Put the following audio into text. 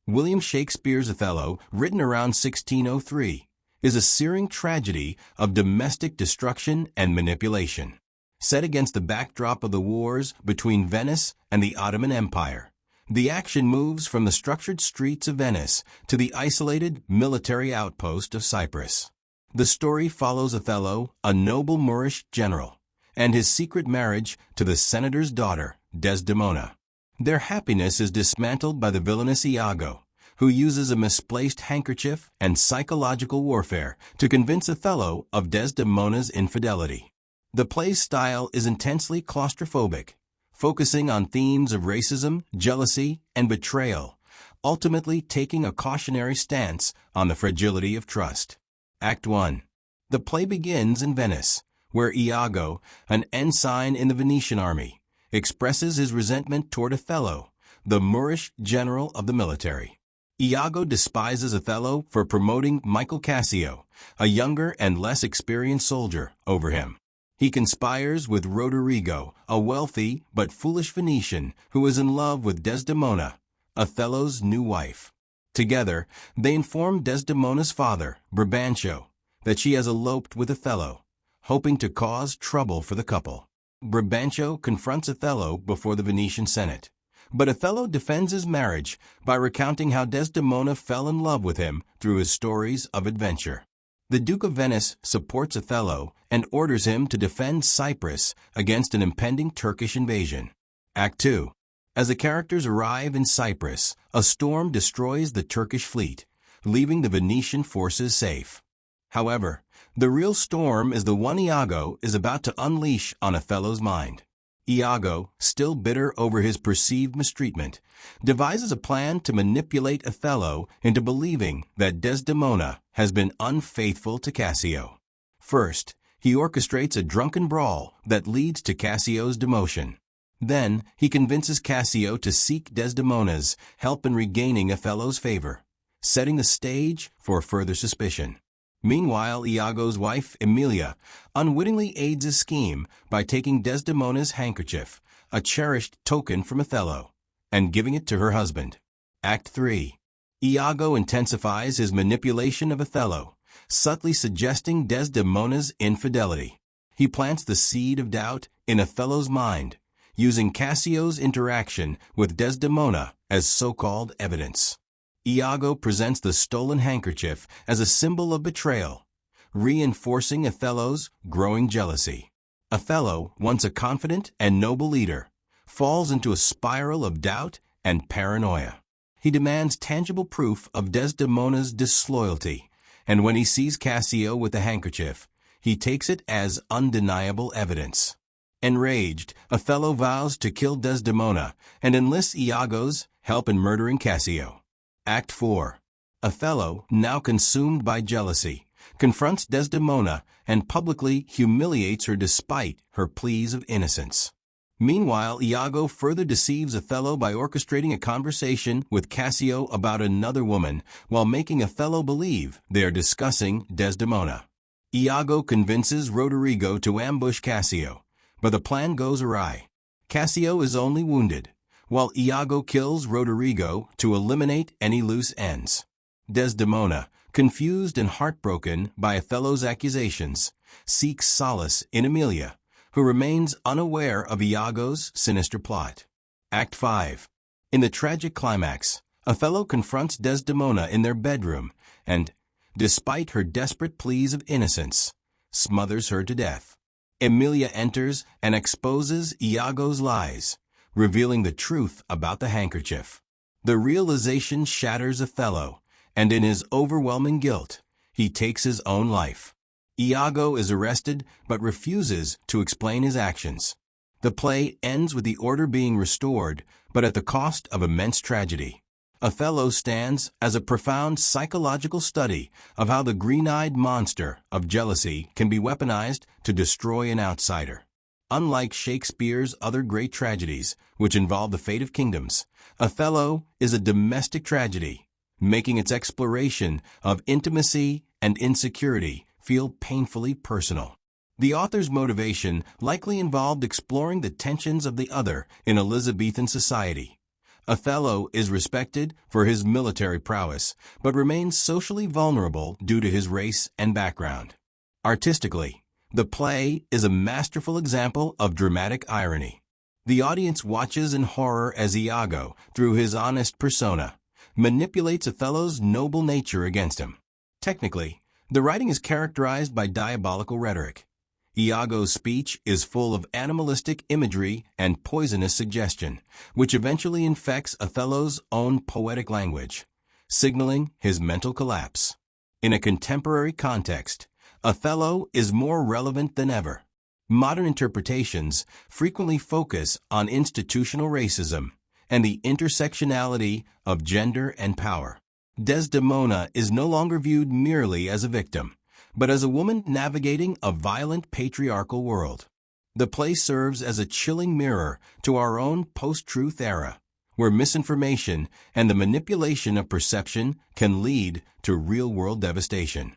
William Shakespeare's Othello, written around 1603, is a searing tragedy of domestic destruction and manipulation. Set against the backdrop of the wars between Venice and the Ottoman Empire, the action moves from the structured streets of Venice to the isolated military outpost of Cyprus. The story follows Othello, a noble Moorish general, and his secret marriage to the senator's daughter, Desdemona. Their happiness is dismantled by the villainous Iago, who uses a misplaced handkerchief and psychological warfare to convince Othello of Desdemona's infidelity. The play's style is intensely claustrophobic, focusing on themes of racism, jealousy, and betrayal, ultimately taking a cautionary stance on the fragility of trust. Act 1. The play begins in Venice, where Iago, an ensign in the Venetian army, expresses his resentment toward Othello, the Moorish general of the military. Iago despises Othello for promoting Michael Cassio, a younger and less experienced soldier, over him. He conspires with Roderigo, a wealthy but foolish Venetian who is in love with Desdemona, Othello's new wife. Together, they inform Desdemona's father, Brabantio, that she has eloped with Othello, hoping to cause trouble for the couple. Brabantio confronts Othello before the Venetian Senate, but Othello defends his marriage by recounting how Desdemona fell in love with him through his stories of adventure. The Duke of Venice supports Othello and orders him to defend Cyprus against an impending Turkish invasion. Act 2. As the characters arrive in Cyprus, a storm destroys the Turkish fleet, leaving the Venetian forces safe. However, the real storm is the one Iago is about to unleash on Othello's mind. Iago, still bitter over his perceived mistreatment, devises a plan to manipulate Othello into believing that Desdemona has been unfaithful to Cassio. First, he orchestrates a drunken brawl that leads to Cassio's demotion. Then, he convinces Cassio to seek Desdemona's help in regaining Othello's favor, setting the stage for further suspicion. Meanwhile, Iago's wife, Emilia, unwittingly aids his scheme by taking Desdemona's handkerchief, a cherished token from Othello, and giving it to her husband. Act 3. Iago intensifies his manipulation of Othello, subtly suggesting Desdemona's infidelity. He plants the seed of doubt in Othello's mind, using Cassio's interaction with Desdemona as so-called evidence. Iago presents the stolen handkerchief as a symbol of betrayal, reinforcing Othello's growing jealousy. Othello, once a confident and noble leader, falls into a spiral of doubt and paranoia. He demands tangible proof of Desdemona's disloyalty, and when he sees Cassio with the handkerchief, he takes it as undeniable evidence. Enraged, Othello vows to kill Desdemona and enlists Iago's help in murdering Cassio. Act 4. Othello, now consumed by jealousy, confronts Desdemona and publicly humiliates her despite her pleas of innocence. Meanwhile, Iago further deceives Othello by orchestrating a conversation with Cassio about another woman while making Othello believe they are discussing Desdemona. Iago convinces Roderigo to ambush Cassio, but the plan goes awry. Cassio is only wounded, while Iago kills Roderigo to eliminate any loose ends. Desdemona, confused and heartbroken by Othello's accusations, seeks solace in Emilia, who remains unaware of Iago's sinister plot. Act 5. In the tragic climax, Othello confronts Desdemona in their bedroom and, despite her desperate pleas of innocence, smothers her to death. Emilia enters and exposes Iago's lies, revealing the truth about the handkerchief. The realization shatters Othello, and in his overwhelming guilt, he takes his own life. Iago is arrested but refuses to explain his actions. The play ends with the order being restored, but at the cost of immense tragedy. Othello stands as a profound psychological study of how the green-eyed monster of jealousy can be weaponized to destroy an outsider. Unlike Shakespeare's other great tragedies, which involve the fate of kingdoms, Othello is a domestic tragedy, making its exploration of intimacy and insecurity feel painfully personal. The author's motivation likely involved exploring the tensions of the other in Elizabethan society. Othello is respected for his military prowess, but remains socially vulnerable due to his race and background. Artistically, the play is a masterful example of dramatic irony. The audience watches in horror as Iago, through his honest persona, manipulates Othello's noble nature against him. Technically, the writing is characterized by diabolical rhetoric. Iago's speech is full of animalistic imagery and poisonous suggestion, which eventually infects Othello's own poetic language, signaling his mental collapse. In a contemporary context, Othello is more relevant than ever. Modern interpretations frequently focus on institutional racism and the intersectionality of gender and power. Desdemona is no longer viewed merely as a victim, but as a woman navigating a violent patriarchal world. The play serves as a chilling mirror to our own post-truth era, where misinformation and the manipulation of perception can lead to real-world devastation.